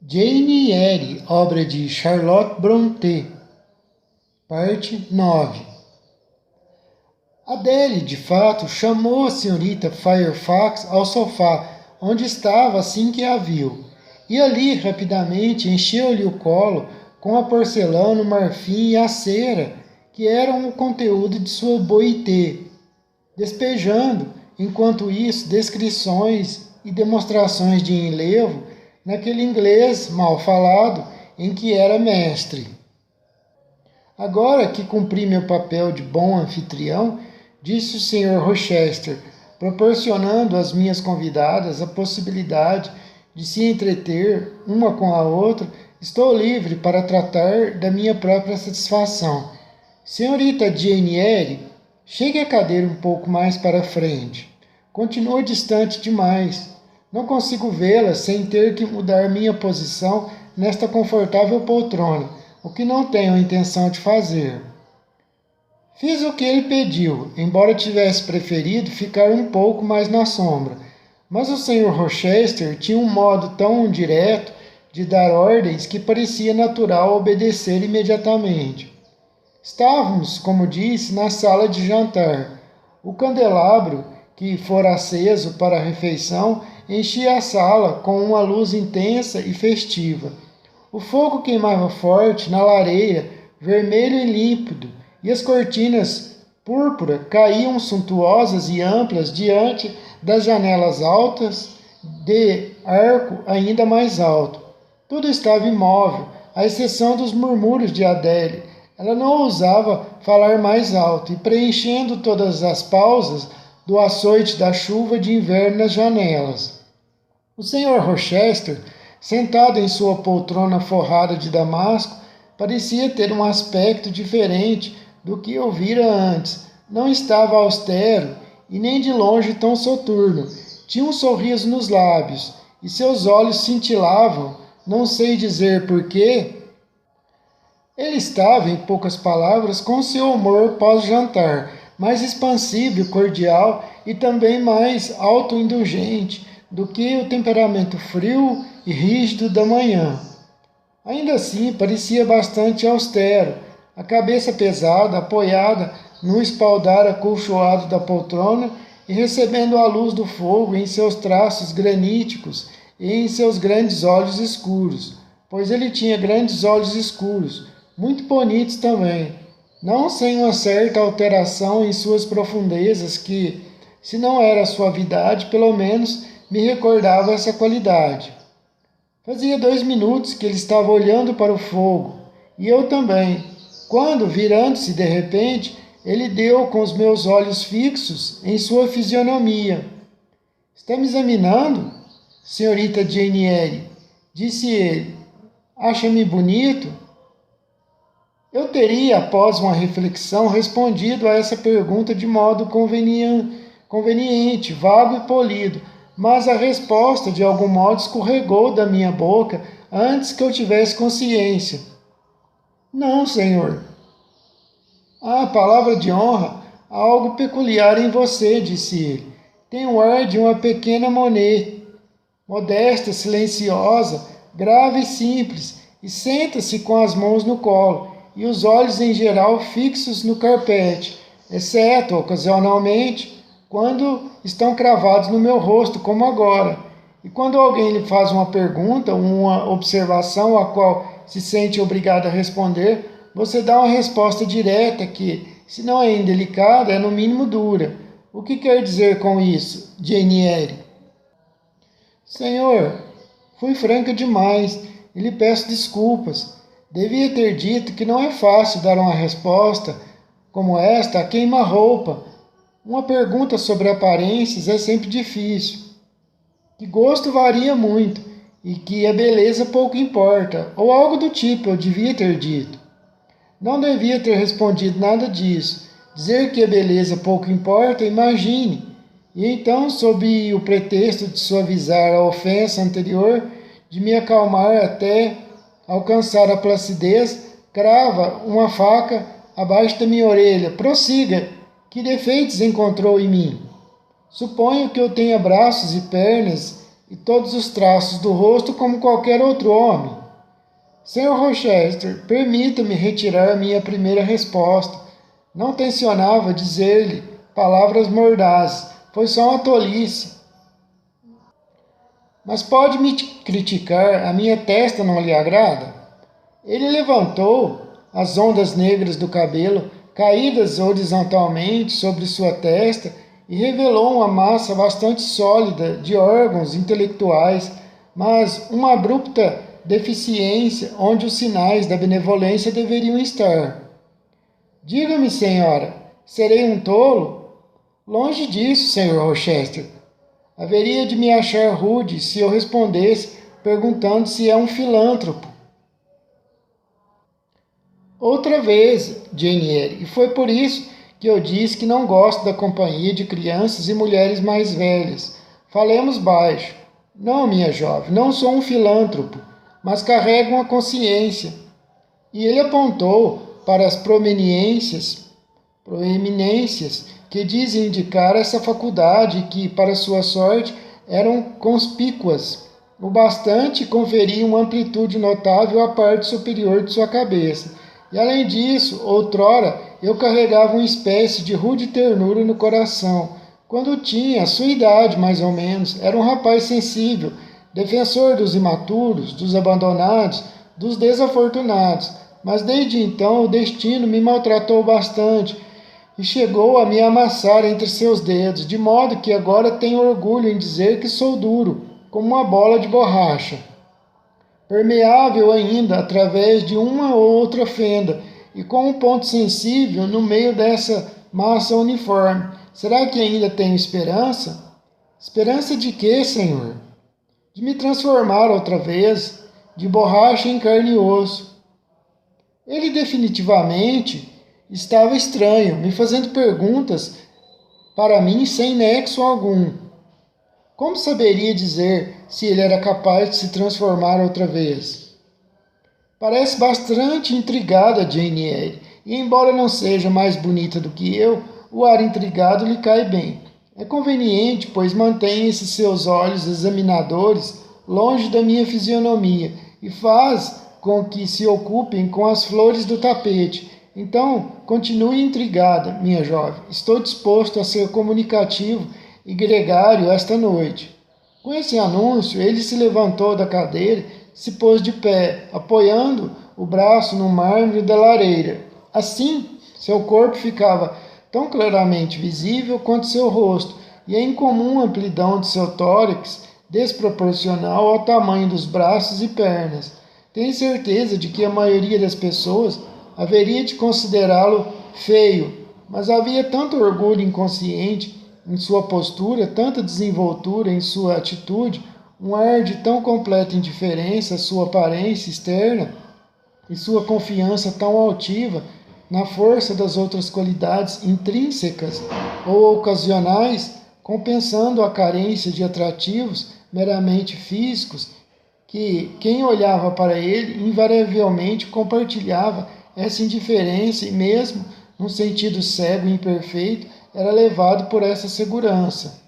Jane Eyre, obra de Charlotte Brontë, parte 9. Adele, de fato, chamou a senhorita Fairfax ao sofá, onde estava assim que a viu, e ali, rapidamente, encheu-lhe o colo com a porcelana, o marfim e a cera, que eram o conteúdo de sua boité, despejando, enquanto isso, descrições e demonstrações de enlevo naquele inglês mal falado em que era mestre. Agora que cumpri meu papel de bom anfitrião, disse o Sr. Rochester, proporcionando às minhas convidadas a possibilidade de se entreter uma com a outra, estou livre para tratar da minha própria satisfação. Senhorita Jane Eyre, chegue a cadeira um pouco mais para frente. Continua distante demais. Não consigo vê-la sem ter que mudar minha posição nesta confortável poltrona, o que não tenho a intenção de fazer. Fiz o que ele pediu, embora tivesse preferido ficar um pouco mais na sombra, mas o Sr. Rochester tinha um modo tão direto de dar ordens que parecia natural obedecer imediatamente. Estávamos, como disse, na sala de jantar. O candelabro, que fora aceso para a refeição, enchia a sala com uma luz intensa e festiva. O fogo queimava forte na lareira, vermelho e límpido, e as cortinas púrpura caíam suntuosas e amplas diante das janelas altas de arco ainda mais alto. Tudo estava imóvel, à exceção dos murmúrios de Adele. Ela não ousava falar mais alto, e preenchendo todas as pausas do açoite da chuva de inverno nas janelas. O Sr. Rochester, sentado em sua poltrona forrada de damasco, parecia ter um aspecto diferente do que eu vira antes. Não estava austero e nem de longe tão soturno. Tinha um sorriso nos lábios e seus olhos cintilavam, não sei dizer porquê. Ele estava, em poucas palavras, com seu humor pós-jantar, mais expansivo e cordial e também mais autoindulgente do que o temperamento frio e rígido da manhã. Ainda assim, parecia bastante austero, a cabeça pesada, apoiada no espaldar acolchoado da poltrona e recebendo a luz do fogo em seus traços graníticos e em seus grandes olhos escuros, pois ele tinha grandes olhos escuros, muito bonitos também, não sem uma certa alteração em suas profundezas que, se não era suavidade, pelo menos me recordava essa qualidade. Fazia 2 minutos que ele estava olhando para o fogo, e eu também, quando, virando-se de repente, ele deu com os meus olhos fixos em sua fisionomia. Está me examinando, senhorita Jane Eyre? Disse ele. Acha-me bonito? Eu teria, após uma reflexão, respondido a essa pergunta de modo conveniente, vago e polido, mas a resposta, de algum modo, escorregou da minha boca antes que eu tivesse consciência. Não, senhor. Ah, palavra de honra, há algo peculiar em você, disse ele. Tem o ar de uma pequena Monet, modesta, silenciosa, grave e simples, e senta-se com as mãos no colo e os olhos em geral fixos no carpete, exceto, ocasionalmente, quando estão cravados no meu rosto, como agora. E quando alguém lhe faz uma pergunta, uma observação a qual se sente obrigado a responder, você dá uma resposta direta que, se não é indelicada, é no mínimo dura. O que quer dizer com isso, Jane Eyre? Senhor, fui franca demais e lhe peço desculpas. Devia ter dito que não é fácil dar uma resposta como esta a queima-roupa. Uma pergunta sobre aparências é sempre difícil. Que gosto varia muito e que a beleza pouco importa, ou algo do tipo, eu devia ter dito. Não devia ter respondido nada disso. Dizer que a beleza pouco importa, imagine. E então, sob o pretexto de suavizar a ofensa anterior, de me acalmar até alcançar a placidez, crava uma faca abaixo da minha orelha. Prossiga. Que defeitos encontrou em mim? Suponho que eu tenha braços e pernas e todos os traços do rosto como qualquer outro homem. Sr. Rochester, permita-me retirar minha primeira resposta. Não tencionava dizer-lhe palavras mordazes, foi só uma tolice. Mas pode me criticar, a minha testa não lhe agrada? Ele levantou as ondas negras do cabelo, caídas horizontalmente sobre sua testa, e revelou uma massa bastante sólida de órgãos intelectuais, mas uma abrupta deficiência onde os sinais da benevolência deveriam estar. Diga-me, senhora, serei um tolo? Longe disso, Sr. Rochester. Haveria de me achar rude se eu respondesse perguntando se é um filântropo. Outra vez, Jane Eyre, e foi por isso que eu disse que não gosto da companhia de crianças e mulheres mais velhas. Falemos baixo. Não, minha jovem, não sou um filântropo, mas carrego uma consciência. E ele apontou para as proeminências que dizem indicar essa faculdade que, para sua sorte, eram conspícuas. O bastante conferiam uma amplitude notável à parte superior de sua cabeça. E além disso, outrora, eu carregava uma espécie de rude ternura no coração. Quando tinha a sua idade, mais ou menos, era um rapaz sensível, defensor dos imaturos, dos abandonados, dos desafortunados. Mas desde então o destino me maltratou bastante e chegou a me amassar entre seus dedos, de modo que agora tenho orgulho em dizer que sou duro, como uma bola de borracha, permeável ainda através de uma ou outra fenda, e com um ponto sensível no meio dessa massa uniforme. Será que ainda tenho esperança? Esperança de quê, Senhor? De me transformar outra vez, de borracha em carne e osso. Ele definitivamente estava estranho, me fazendo perguntas para mim sem nexo algum. Como saberia dizer se ele era capaz de se transformar outra vez? Parece bastante intrigada Jane Eyre, e embora não seja mais bonita do que eu, o ar intrigado lhe cai bem. É conveniente, pois mantém esses seus olhos examinadores longe da minha fisionomia e faz com que se ocupem com as flores do tapete. Então, continue intrigada, minha jovem. Estou disposto a ser comunicativo e gregário esta noite. Com esse anúncio, ele se levantou da cadeira e se pôs de pé, apoiando o braço no mármore da lareira. Assim, seu corpo ficava tão claramente visível quanto seu rosto, e a incomum amplidão de seu tórax desproporcional ao tamanho dos braços e pernas. Tenho certeza de que a maioria das pessoas haveria de considerá-lo feio, mas havia tanto orgulho inconsciente em sua postura, tanta desenvoltura em sua atitude, um ar de tão completa indiferença à sua aparência externa e sua confiança tão altiva na força das outras qualidades intrínsecas ou ocasionais, compensando a carência de atrativos meramente físicos, que quem olhava para ele invariavelmente compartilhava essa indiferença e mesmo, num sentido cego e imperfeito, era levado por essa segurança.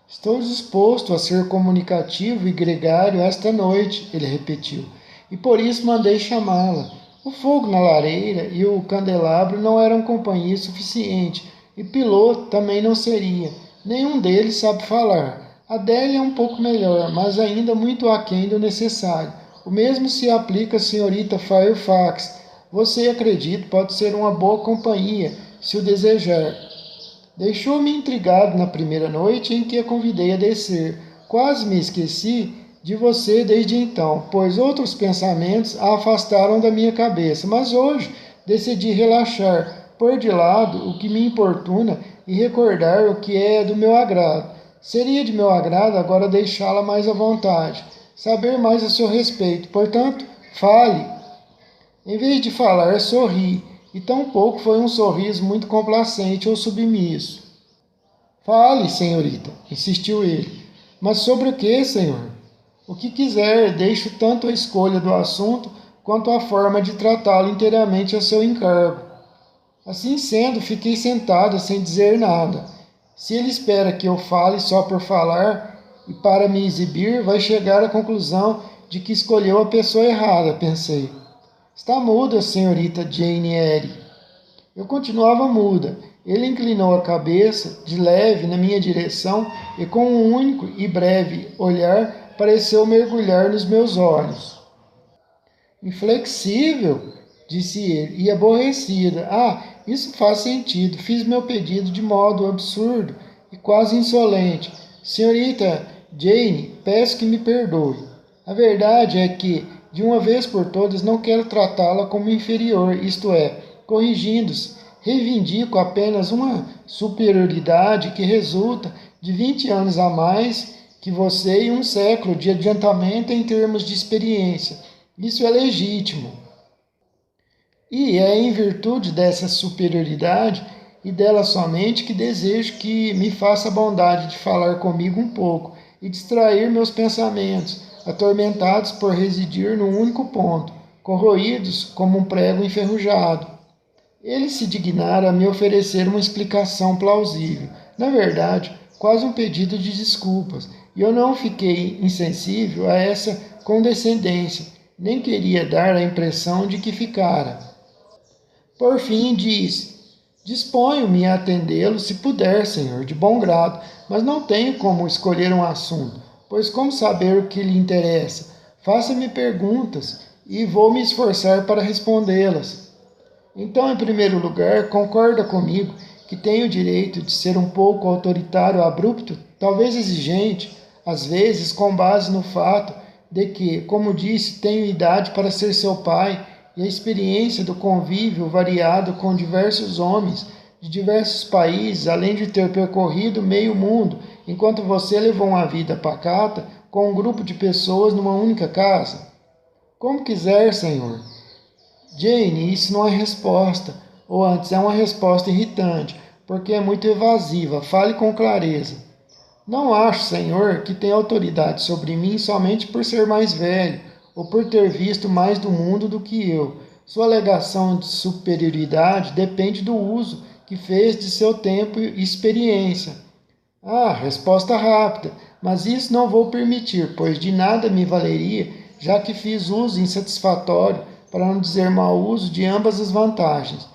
Estou disposto a ser comunicativo e gregário esta noite, ele repetiu, e por isso mandei chamá-la. O fogo na lareira e o candelabro não eram companhia suficiente, e Piloto também não seria. Nenhum deles sabe falar. Adélia é um pouco melhor, mas ainda muito aquém do necessário. O mesmo se aplica à senhorita Fairfax. Você, acredito, pode ser uma boa companhia, se o desejar. Deixou-me intrigado na primeira noite em que a convidei a descer. Quase me esqueci de você desde então, pois outros pensamentos a afastaram da minha cabeça. Mas hoje decidi relaxar, pôr de lado o que me importuna e recordar o que é do meu agrado. Seria de meu agrado agora deixá-la mais à vontade, saber mais a seu respeito. Portanto, fale. Em vez de falar, sorri. E tampouco foi um sorriso muito complacente ou submisso. Fale, senhorita, insistiu ele. Mas sobre o que, senhor? O que quiser, deixo tanto a escolha do assunto quanto a forma de tratá-lo inteiramente a seu encargo. Assim sendo, fiquei sentada sem dizer nada. Se ele espera que eu fale só por falar e para me exibir, vai chegar à conclusão de que escolheu a pessoa errada, pensei. Está muda, senhorita Jane Eyre. Eu continuava muda. Ele inclinou a cabeça de leve na minha direção e com um único e breve olhar pareceu mergulhar nos meus olhos. Inflexível, disse ele, e aborrecida. Ah, isso faz sentido. Fiz meu pedido de modo absurdo e quase insolente. Senhorita Jane, peço que me perdoe. A verdade é que, de uma vez por todas, não quero tratá-la como inferior, isto é, corrigindo-se. Reivindico apenas uma superioridade que resulta de 20 anos a mais que você e um século de adiantamento em termos de experiência. Isso é legítimo. E é em virtude dessa superioridade e dela somente que desejo que me faça a bondade de falar comigo um pouco e distrair meus pensamentos, atormentados por residir num único ponto, corroídos como um prego enferrujado. Ele se dignara a me oferecer uma explicação plausível, na verdade, quase um pedido de desculpas, e eu não fiquei insensível a essa condescendência, nem queria dar a impressão de que ficara. Por fim, disse: Disponho-me a atendê-lo se puder, senhor, de bom grado, mas não tenho como escolher um assunto, pois como saber o que lhe interessa? Faça-me perguntas e vou me esforçar para respondê-las. Então, em primeiro lugar, concorda comigo que tenho o direito de ser um pouco autoritário, abrupto, talvez exigente, às vezes com base no fato de que, como disse, tenho idade para ser seu pai e a experiência do convívio variado com diversos homens de diversos países, além de ter percorrido meio mundo, enquanto você levou uma vida pacata com um grupo de pessoas numa única casa? Como quiser, senhor. Jane, isso não é resposta, ou antes é uma resposta irritante, porque é muito evasiva. Fale com clareza. Não acho, senhor, que tenha autoridade sobre mim somente por ser mais velho, ou por ter visto mais do mundo do que eu. Sua alegação de superioridade depende do uso que fez de seu tempo e experiência. Ah, resposta rápida, mas isso não vou permitir, pois de nada me valeria, já que fiz uso insatisfatório, para não dizer mau uso, de ambas as vantagens.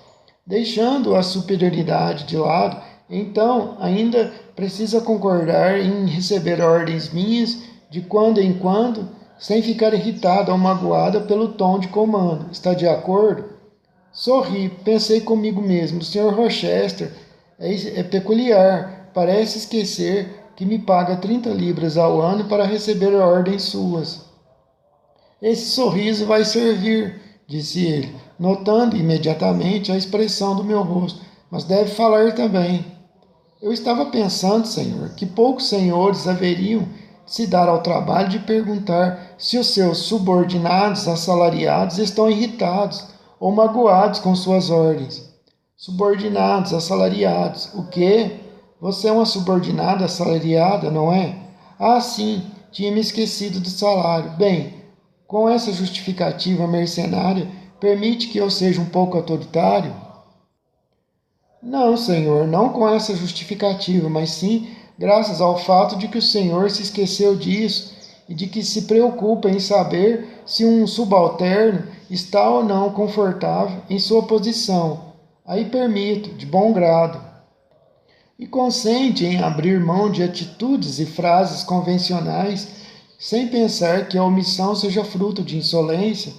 Deixando a superioridade de lado, então ainda precisa concordar em receber ordens minhas de quando em quando, sem ficar irritada ou magoada pelo tom de comando. Está de acordo? Sorri, pensei comigo mesmo. O Sr. Rochester é peculiar. Parece esquecer que me paga 30 libras ao ano para receber ordens suas. Esse sorriso vai servir, disse ele, notando imediatamente a expressão do meu rosto, mas deve falar também. Eu estava pensando, senhor, que poucos senhores haveriam de se dar ao trabalho de perguntar se os seus subordinados assalariados estão irritados ou magoados com suas ordens. Subordinados assalariados. O quê? Você é uma subordinada assalariada, não é? Ah, sim, tinha me esquecido do salário. Bem, com essa justificativa mercenária, permite que eu seja um pouco autoritário? Não, senhor, não com essa justificativa, mas sim graças ao fato de que o senhor se esqueceu disso e de que se preocupa em saber se um subalterno está ou não confortável em sua posição. Aí permito, de bom grado. E consente em abrir mão de atitudes e frases convencionais sem pensar que a omissão seja fruto de insolência?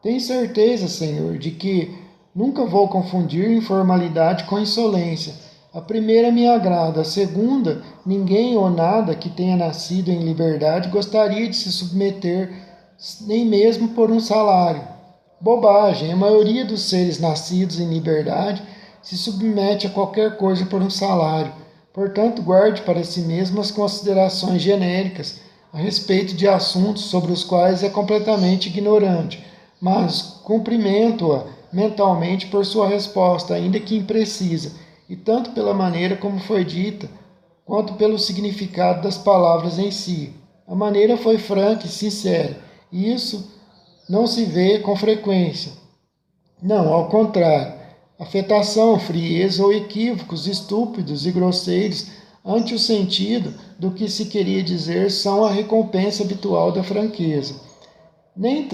Tenho certeza, senhor, de que nunca vou confundir informalidade com insolência. A primeira me agrada, a segunda, ninguém ou nada que tenha nascido em liberdade gostaria de se submeter, nem mesmo por um salário. Bobagem, a maioria dos seres nascidos em liberdade se submete a qualquer coisa por um salário. Portanto, guarde para si mesmo as considerações genéricas a respeito de assuntos sobre os quais é completamente ignorante, mas cumprimento-a mentalmente por sua resposta, ainda que imprecisa, e tanto pela maneira como foi dita, quanto pelo significado das palavras em si. A maneira foi franca e sincera, e isso não se vê com frequência. Não, ao contrário. Afetação, frieza ou equívocos estúpidos e grosseiros ante o sentido do que se queria dizer são a recompensa habitual da franqueza. Nem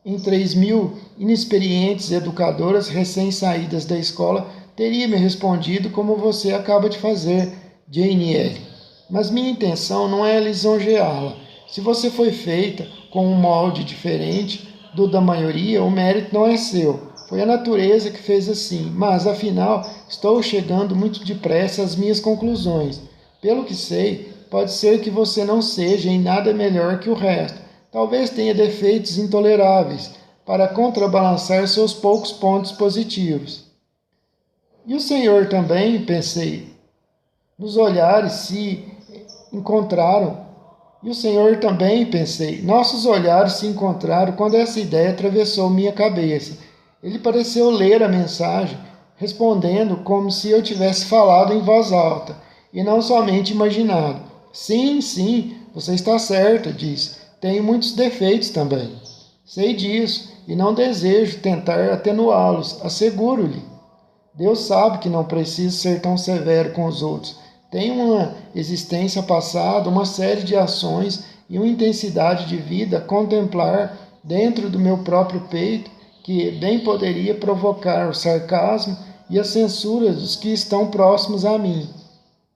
em 3.000 inexperientes educadoras recém-saídas da escola teria me respondido como você acaba de fazer, Jane Eyre. Mas minha intenção não é lisonjeá-la. Se você foi feita com um molde diferente do da maioria, o mérito não é seu. Foi a natureza que fez assim, mas afinal estou chegando muito depressa às minhas conclusões. Pelo que sei, pode ser que você não seja em nada melhor que o resto. Talvez tenha defeitos intoleráveis para contrabalançar seus poucos pontos positivos. E o Senhor também, pensei, nos olhares se encontraram. E o Senhor também, pensei, nossos olhares se encontraram quando essa ideia atravessou minha cabeça. Ele pareceu ler a mensagem, respondendo como se eu tivesse falado em voz alta, e não somente imaginado. Sim, sim, você está certa, disse. Tenho muitos defeitos também. Sei disso, e não desejo tentar atenuá-los, asseguro-lhe. Deus sabe que não preciso ser tão severo com os outros. Tenho uma existência passada, uma série de ações e uma intensidade de vida a contemplar dentro do meu próprio peito que bem poderia provocar o sarcasmo e a censura dos que estão próximos a mim.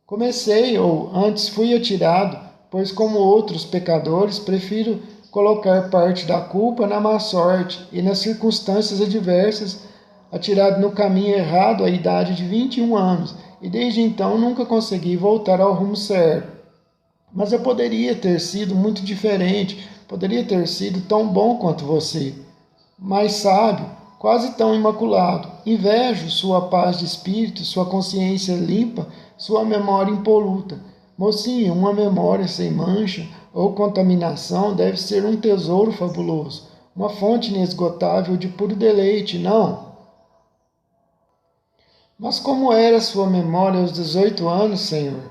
Comecei, ou antes fui atirado, pois como outros pecadores, prefiro colocar parte da culpa na má sorte e nas circunstâncias adversas, atirado no caminho errado à idade de 21 anos, e desde então nunca consegui voltar ao rumo certo. Mas eu poderia ter sido muito diferente, poderia ter sido tão bom quanto você, mais sábio, quase tão imaculado. Invejo sua paz de espírito, sua consciência limpa, sua memória impoluta. Mocinha, uma memória sem mancha ou contaminação deve ser um tesouro fabuloso, uma fonte inesgotável de puro deleite, não? Mas como era sua memória aos 18 anos, Senhor?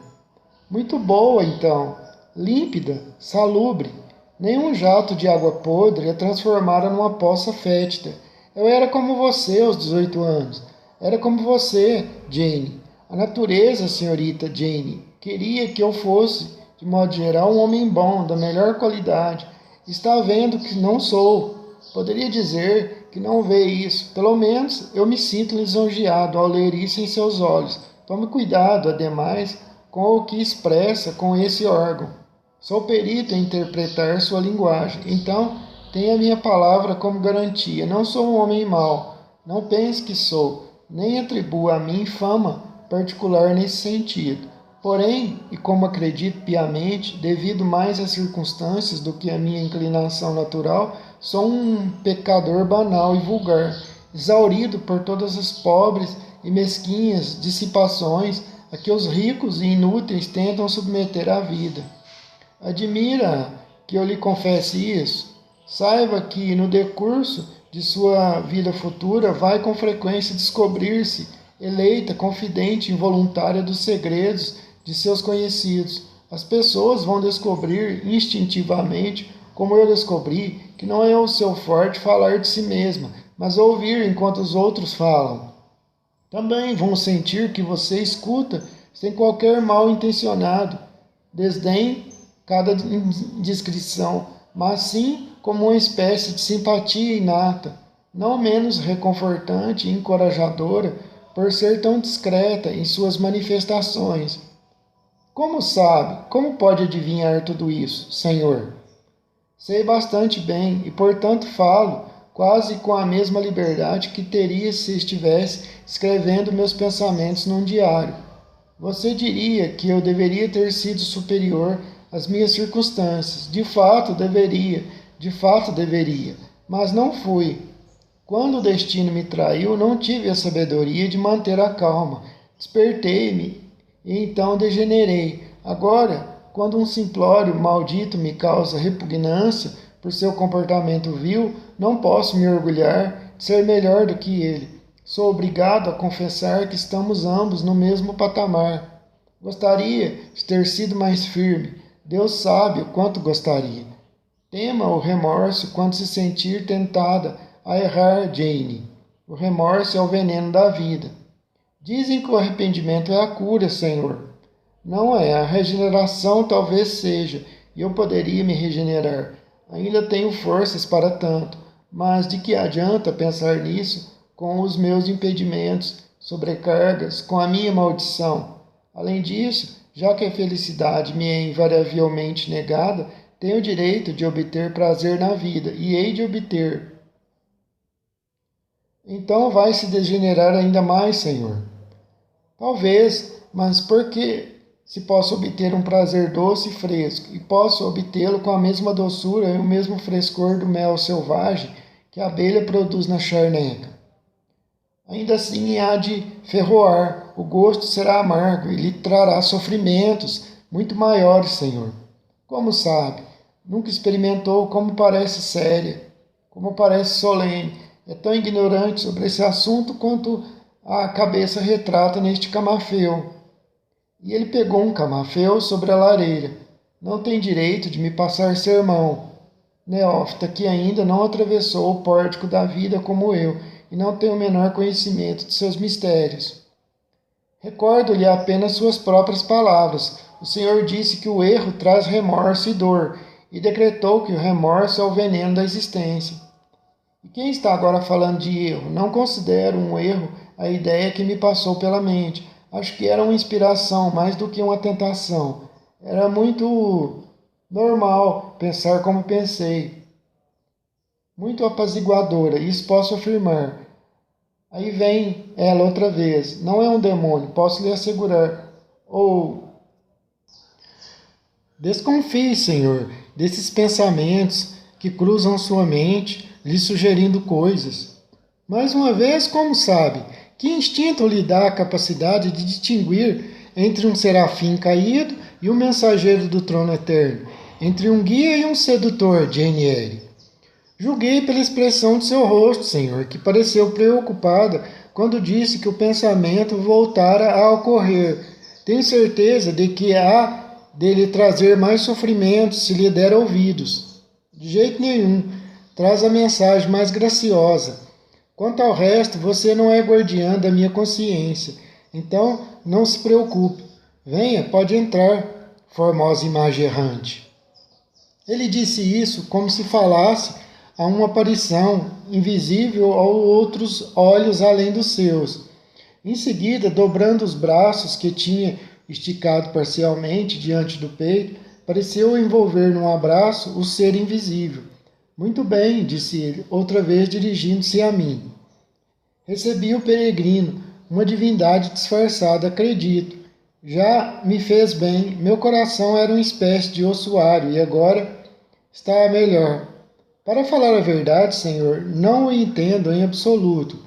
Muito boa, então, límpida, salubre. Nenhum jato de água podre a transformara numa poça fétida. Eu era como você aos 18 anos. Era como você, Jane. A natureza, senhorita Jane, queria que eu fosse, de modo geral, um homem bom, da melhor qualidade. Está vendo que não sou. Poderia dizer que não vê isso. Pelo menos eu me sinto lisonjeado ao ler isso em seus olhos. Tome cuidado, ademais, com o que expressa com esse órgão. Sou perito em interpretar sua linguagem, então tenha minha palavra como garantia. Não sou um homem mau, não pense que sou, nem atribua a mim fama particular nesse sentido. Porém, e como acredito piamente, devido mais às circunstâncias do que à minha inclinação natural, sou um pecador banal e vulgar, exaurido por todas as pobres e mesquinhas dissipações a que os ricos e inúteis tentam submeter a vida. Admira que eu lhe confesse isso. Saiba que no decurso de sua vida futura vai com frequência descobrir-se eleita confidente involuntária dos segredos de seus conhecidos. As pessoas vão descobrir instintivamente, como eu descobri, que não é o seu forte falar de si mesma, mas ouvir enquanto os outros falam. Também vão sentir que você escuta sem qualquer mal intencionado, desdém cada indiscrição, mas sim como uma espécie de simpatia inata, não menos reconfortante e encorajadora por ser tão discreta em suas manifestações. Como sabe, como pode adivinhar tudo isso, Senhor? Sei bastante bem e, portanto, falo quase com a mesma liberdade que teria se estivesse escrevendo meus pensamentos num diário. Você diria que eu deveria ter sido superior às minhas circunstâncias. De fato deveria, mas não fui. Quando o destino me traiu, não tive a sabedoria de manter a calma. Despertei-me e então degenerei. Agora, quando um simplório maldito me causa repugnância por seu comportamento vil, não posso me orgulhar de ser melhor do que ele. Sou obrigado a confessar que estamos ambos no mesmo patamar. Gostaria de ter sido mais firme. Deus sabe o quanto gostaria. Tema o remorso quando se sentir tentada a errar, Jane. O remorso é o veneno da vida. Dizem que o arrependimento é a cura, Senhor. Não é, a regeneração talvez seja, e eu poderia me regenerar. Ainda tenho forças para tanto, mas de que adianta pensar nisso com os meus impedimentos, sobrecargas, com a minha maldição? Além disso, já que a felicidade me é invariavelmente negada, tenho o direito de obter prazer na vida, e hei de obter. Então vai se degenerar ainda mais, Senhor. Talvez, mas por que se posso obter um prazer doce e fresco, e posso obtê-lo com a mesma doçura e o mesmo frescor do mel selvagem que a abelha produz na charneca? Ainda assim há de ferroar, o gosto será amargo e lhe trará sofrimentos muito maiores, Senhor. Como sabe, nunca experimentou como parece séria, como parece solene, é tão ignorante sobre esse assunto quanto a cabeça retrata neste camafeu. E ele pegou um camafeu sobre a lareira. Não tem direito de me passar sermão, neófita que ainda não atravessou o pórtico da vida como eu, e não tem o menor conhecimento de seus mistérios. Recordo-lhe apenas suas próprias palavras. O Senhor disse que o erro traz remorso e dor, e decretou que o remorso é o veneno da existência. E quem está agora falando de erro? Não considero um erro a ideia que me passou pela mente. Acho que era uma inspiração mais do que uma tentação. Era muito normal pensar como pensei. Muito apaziguadora, isso posso afirmar. Aí vem ela outra vez. Não é um demônio, posso lhe assegurar. Ou desconfie, Senhor, desses pensamentos que cruzam sua mente, lhe sugerindo coisas. Mais uma vez, como sabe? Que instinto lhe dá a capacidade de distinguir entre um serafim caído e um mensageiro do trono eterno, entre um guia e um sedutor, Jane Eyre? Julguei pela expressão de seu rosto, Senhor, que pareceu preocupada quando disse que o pensamento voltara a ocorrer. Tenho certeza de que há dele trazer mais sofrimentos se lhe der ouvidos. De jeito nenhum, traz a mensagem mais graciosa. Quanto ao resto, você não é guardiã da minha consciência. Então, não se preocupe. Venha, pode entrar, formosa imagem errante. Ele disse isso como se falasse a uma aparição invisível a outros olhos além dos seus. Em seguida, dobrando os braços que tinha esticado parcialmente diante do peito, pareceu envolver num abraço o ser invisível. Muito bem, disse ele, outra vez dirigindo-se a mim. Recebi o peregrino, uma divindade disfarçada, acredito. Já me fez bem, meu coração era uma espécie de ossuário e agora está melhor. Para falar a verdade, Senhor, não o entendo em absoluto.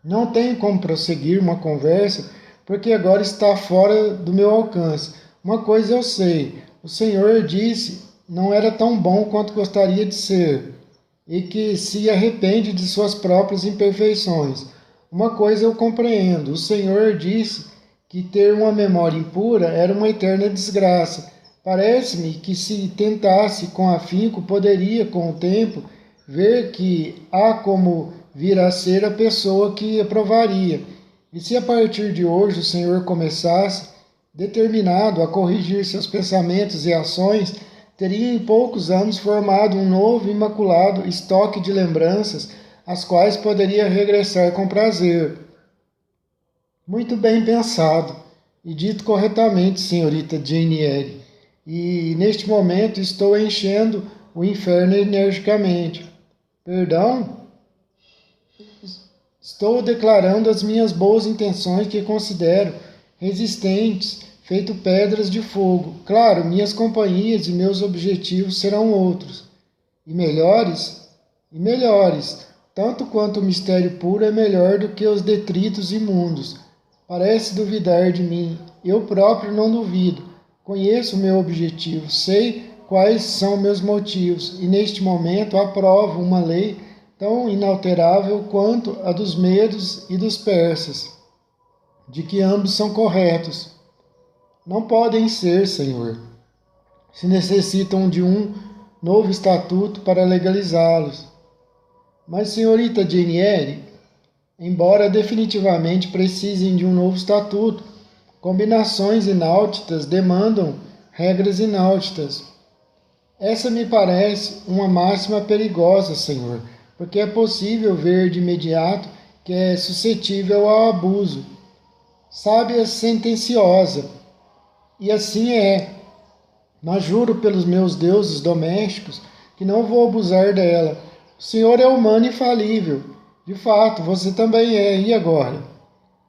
Não tenho como prosseguir uma conversa, porque agora está fora do meu alcance. Uma coisa eu sei, o Senhor disse não era tão bom quanto gostaria de ser, e que se arrepende de suas próprias imperfeições. Uma coisa eu compreendo, o Senhor disse que ter uma memória impura era uma eterna desgraça. Parece-me que se tentasse com afinco, poderia, com o tempo, ver que há como vir a ser a pessoa que aprovaria. E se a partir de hoje o Senhor começasse, determinado a corrigir seus pensamentos e ações, teria em poucos anos formado um novo imaculado estoque de lembranças, às quais poderia regressar com prazer. Muito bem pensado, e dito corretamente, senhorita Jane Eyre. E neste momento estou enchendo o inferno energicamente. Perdão? Estou declarando as minhas boas intenções que considero resistentes, feito pedras de fogo. Claro, minhas companhias e meus objetivos serão outros. E melhores? E melhores. Tanto quanto o mistério puro é melhor do que os detritos imundos. Parece duvidar de mim. Eu próprio não duvido. Conheço o meu objetivo, sei quais são meus motivos, e neste momento aprovo uma lei tão inalterável quanto a dos medos e dos persas, de que ambos são corretos. Não podem ser, Senhor, se necessitam de um novo estatuto para legalizá-los. Mas, senhorita Jane Eyre, embora definitivamente precisem de um novo estatuto, Combinações inauditas demandam regras inauditas. Essa me parece uma máxima perigosa, Senhor, porque é possível ver de imediato que é suscetível ao abuso. Sábia sentenciosa. E assim é. Mas juro pelos meus deuses domésticos que não vou abusar dela. O Senhor é humano e falível. De fato, você também é. E agora?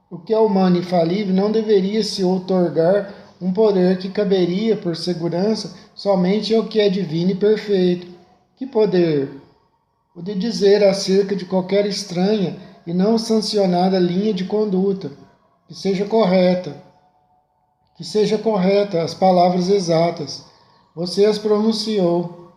O que é humano e falível não deveria se outorgar um poder que caberia, por segurança, somente ao que é divino e perfeito. Que poder? O de dizer acerca de qualquer estranha e não sancionada linha de conduta, que seja correta as palavras exatas. Você as pronunciou.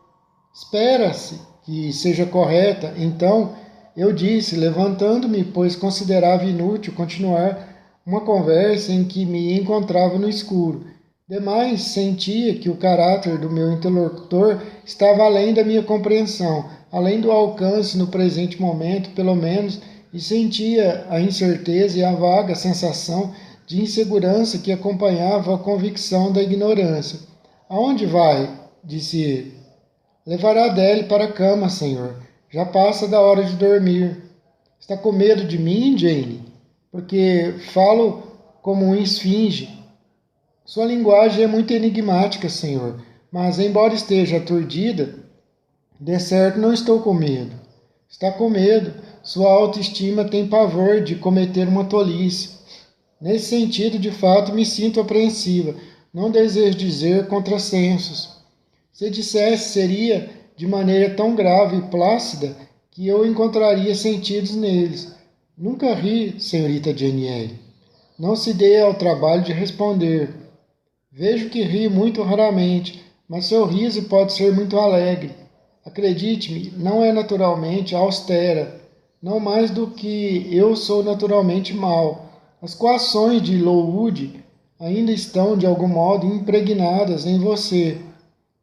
Espera-se que seja correta. Então, eu disse, levantando-me, pois considerava inútil continuar uma conversa em que me encontrava no escuro. Demais, sentia que o caráter do meu interlocutor estava além da minha compreensão, além do alcance no presente momento, pelo menos, e sentia a incerteza e a vaga sensação de insegurança que acompanhava a convicção da ignorância. Aonde vai? Disse ele. Levará Adele para a cama, Senhor. Já passa da hora de dormir. Está com medo de mim, Jane? Porque falo como um esfinge. Sua linguagem é muito enigmática, Senhor, mas embora esteja aturdida, de certo não estou com medo. Está com medo. Sua autoestima tem pavor de cometer uma tolice. Nesse sentido, de fato, me sinto apreensiva. Não desejo dizer contrassensos. Se dissesse, seria de maneira tão grave e plácida que eu encontraria sentidos neles. Nunca ri, senhorita Jane. Não se dê ao trabalho de responder. Vejo que ri muito raramente, mas seu riso pode ser muito alegre. Acredite-me, não é naturalmente austera, não mais do que eu sou naturalmente mau. As coações de Lowood ainda estão, de algum modo, impregnadas em você.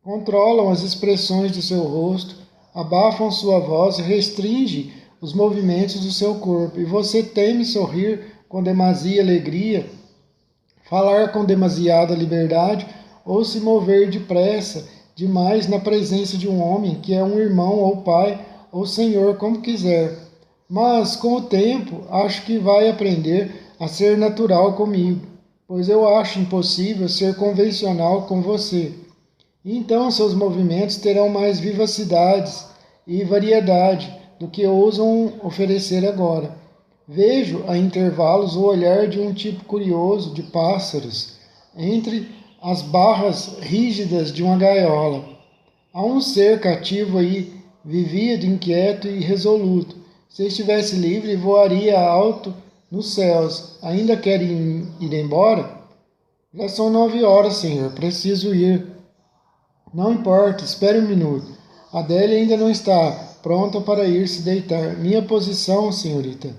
Controlam as expressões do seu rosto, abafam sua voz e restringem os movimentos do seu corpo. E você teme sorrir com demasia alegria, falar com demasiada liberdade ou se mover depressa demais na presença de um homem que é um irmão ou pai ou senhor, como quiser. Mas, com o tempo, acho que vai aprender a ser natural comigo, pois eu acho impossível ser convencional com você. E então seus movimentos terão mais vivacidades e variedade do que ousam oferecer agora. Vejo a intervalos o olhar de um tipo curioso de pássaros entre as barras rígidas de uma gaiola. Há um ser cativo aí, vivido, inquieto e resoluto. Se estivesse livre, voaria alto nos céus. Ainda quer ir embora? Já são 9 horas, senhor. Preciso ir. Não importa, espere um minuto. Adele ainda não está pronta para ir se deitar. Minha posição, senhorita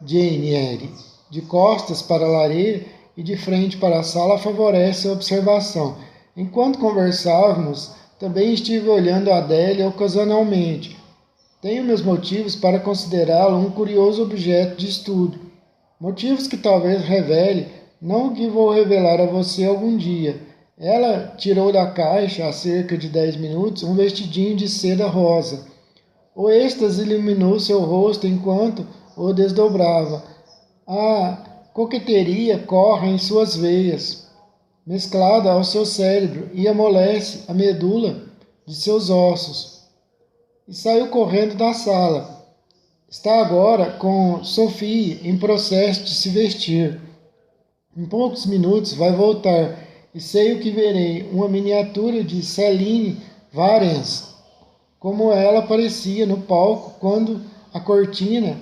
Jane Eyre, de costas para a lareira e de frente para a sala, favorece a observação. Enquanto conversávamos, também estive olhando a Adele ocasionalmente. Tenho meus motivos para considerá-la um curioso objeto de estudo. Motivos que talvez revele, não o que vou revelar a você algum dia. Ela tirou da caixa, há cerca de 10 minutos, um vestidinho de seda rosa. O êxtase iluminou seu rosto enquanto o desdobrava. A coqueteria corre em suas veias, mesclada ao seu cérebro, e amolece a medula de seus ossos. E saiu correndo da sala. Está agora com Sophie em processo de se vestir. Em poucos minutos vai voltar, e sei o que verei, uma miniatura de Céline Varens, como ela aparecia no palco quando a cortina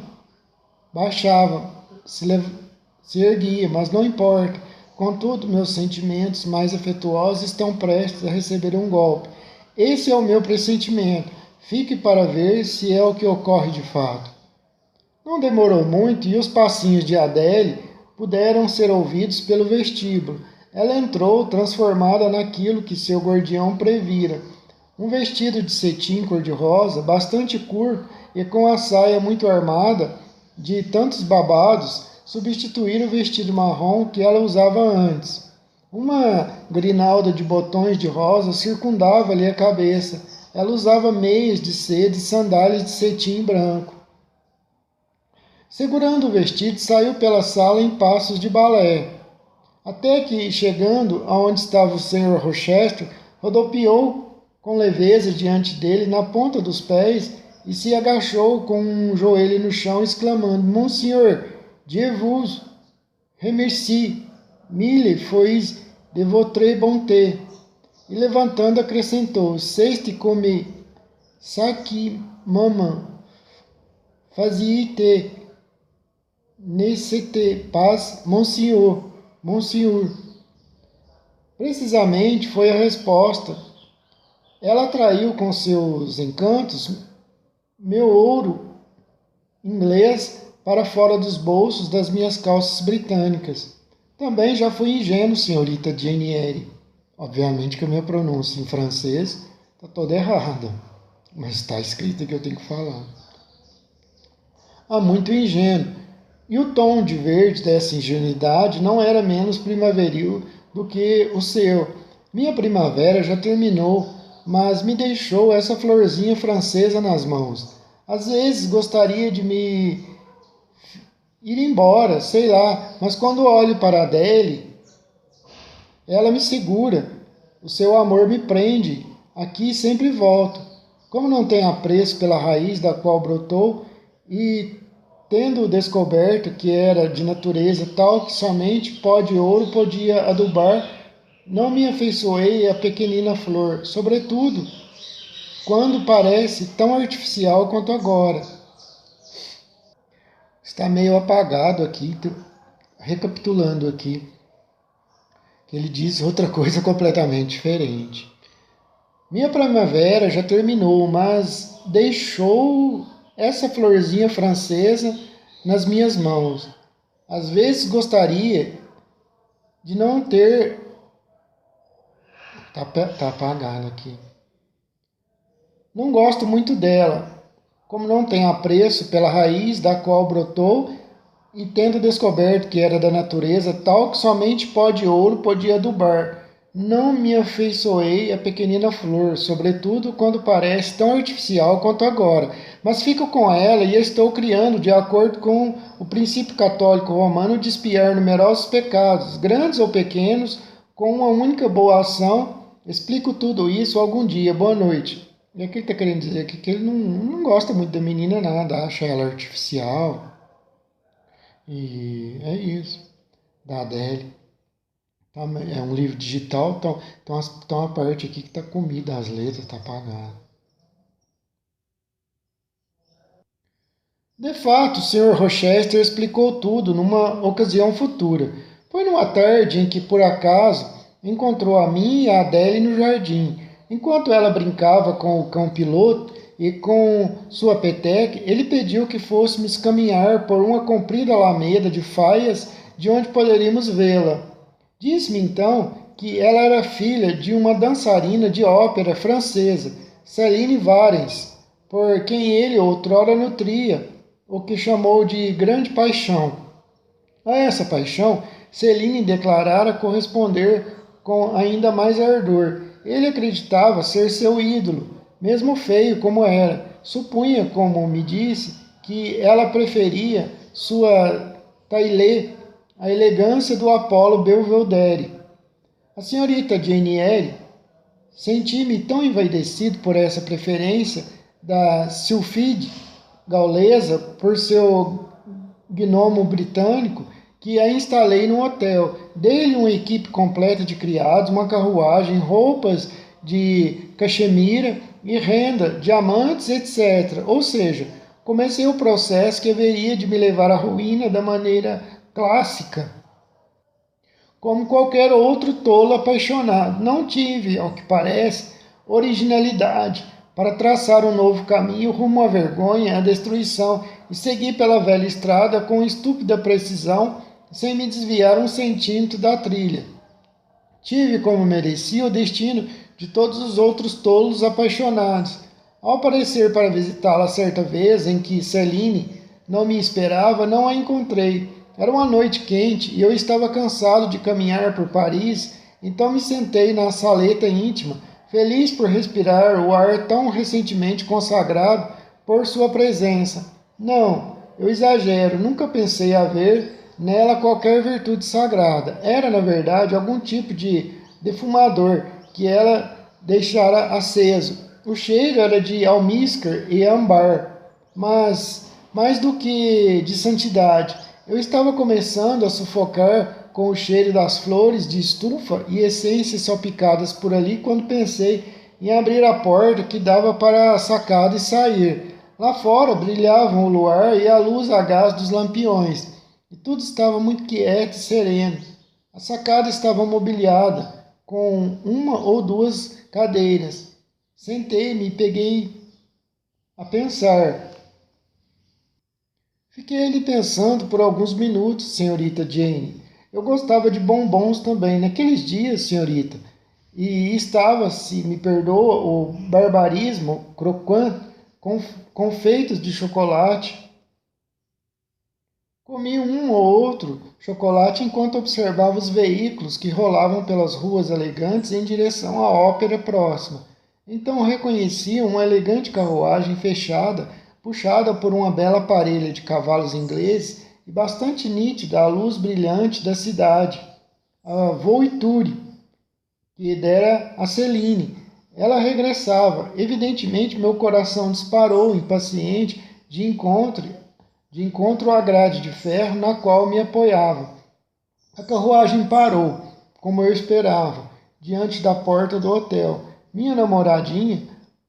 baixava, se erguia, mas não importa. Contudo, meus sentimentos mais afetuosos estão prestes a receber um golpe. Esse é o meu pressentimento. Fique para ver se é o que ocorre de fato. Não demorou muito e os passinhos de Adele puderam ser ouvidos pelo vestíbulo. Ela entrou, transformada naquilo que seu guardião previra. Um vestido de cetim cor-de-rosa, bastante curto e com a saia muito armada, de tantos babados, substituir o vestido marrom que ela usava antes. Uma grinalda de botões de rosa circundava-lhe a cabeça. Ela usava meias de seda e sandálias de cetim branco. Segurando o vestido, saiu pela sala em passos de balé, até que, chegando aonde estava o Sr. Rochester, rodopiou com leveza diante dele na ponta dos pés e se agachou com um joelho no chão, exclamando: Monsieur, Dieu vous remercie, mille fois de votre bonté. E levantando acrescentou: C'est comme ça que maman faisait n'était pas monsieur. Precisamente foi a resposta. Ela atraiu com seus encantos meu ouro inglês para fora dos bolsos das minhas calças britânicas. Também já fui ingênuo, senhorita Jane Eyre. Obviamente que a minha pronúncia em francês está toda errada, mas está escrito que eu tenho que falar. Muito ingênuo. E o tom de verde dessa ingenuidade não era menos primaveril do que o seu. Minha primavera já terminou, mas me deixou essa florzinha francesa nas mãos. Às vezes gostaria de me ir embora, sei lá, mas quando olho para Adele, ela me segura. O seu amor me prende. Aqui sempre volto. Como não tenho apreço pela raiz da qual brotou e tendo descoberto que era de natureza tal que somente pó de ouro podia adubar, não me afeiçoei à pequenina flor, sobretudo quando parece tão artificial quanto agora. Está meio apagado aqui, recapitulando aqui, que ele diz outra coisa completamente diferente. Minha primavera já terminou, mas deixou essa florzinha francesa nas minhas mãos. Às vezes gostaria de não ter... Tá apagado aqui. Não gosto muito dela, como não tenho apreço pela raiz da qual brotou e tendo descoberto que era da natureza tal que somente pó de ouro podia adubar. Não me afeiçoei à pequenina flor, sobretudo quando parece tão artificial quanto agora, mas fico com ela e a estou criando de acordo com o princípio católico romano de expiar numerosos pecados, grandes ou pequenos, com uma única boa ação. Explico tudo isso algum dia. Boa noite. E aqui ele está querendo dizer aqui que ele não gosta muito da menina nada, acha ela artificial. E é isso, da Adele. É um livro digital, então uma parte aqui que está comida, as letras está apagada. De fato, o Sr. Rochester explicou tudo numa ocasião futura. Foi numa tarde em que, por acaso, encontrou a mim e a Adele no jardim. Enquanto ela brincava com o cão-piloto e com sua peteca, ele pediu que fôssemos caminhar por uma comprida alameda de faias de onde poderíamos vê-la. Disse-me então que ela era filha de uma dançarina de ópera francesa, Céline Varens, por quem ele outrora nutria o que chamou de grande paixão. A essa paixão, Céline declarara corresponder com ainda mais ardor. Ele acreditava ser seu ídolo, mesmo feio como era. Supunha, como me disse, que ela preferia sua taillée à elegância do Apolo Belvedere. A senhorita Jane Eyre, senti-me tão envaidecido por essa preferência da sylphide gaulesa por seu gnomo britânico, que a instalei num hotel. Dei-lhe uma equipe completa de criados, uma carruagem, roupas de cachemira e renda, diamantes, etc. Ou seja, comecei o processo que haveria de me levar à ruína da maneira clássica, como qualquer outro tolo apaixonado. Não tive, ao que parece, originalidade para traçar um novo caminho rumo à vergonha, à destruição, e segui pela velha estrada com estúpida precisão, sem me desviar um centímetro da trilha. Tive, como merecia, o destino de todos os outros tolos apaixonados. Ao aparecer para visitá-la certa vez em que Céline não me esperava, não a encontrei. Era uma noite quente e eu estava cansado de caminhar por Paris, então me sentei na saleta íntima, feliz por respirar o ar tão recentemente consagrado por sua presença. Não, eu exagero, nunca pensei haver nela qualquer virtude sagrada. Era, na verdade, algum tipo de defumador que ela deixara aceso. O cheiro era de almíscar e âmbar, mas mais do que de santidade. Eu estava começando a sufocar com o cheiro das flores de estufa e essências salpicadas por ali quando pensei em abrir a porta que dava para a sacada e sair. Lá fora brilhavam o luar e a luz a gás dos lampiões, e tudo estava muito quieto e sereno. A sacada estava mobiliada, com uma ou duas cadeiras. Sentei-me e peguei a pensar. Fiquei ali pensando por alguns minutos, senhorita Jane. Eu gostava de bombons também naqueles dias, senhorita. E estava, se me perdoa o barbarismo, crocante, confeitos de chocolate. Comi um ou outro chocolate enquanto observava os veículos que rolavam pelas ruas elegantes em direção à ópera próxima. Então reconheci uma elegante carruagem fechada, puxada por uma bela parelha de cavalos ingleses e bastante nítida à luz brilhante da cidade, a Voituri, que dera a Celine. Ela regressava. Evidentemente, meu coração disparou, impaciente, de encontro à grade de ferro na qual me apoiava. A carruagem parou, como eu esperava, diante da porta do hotel. Minha namoradinha,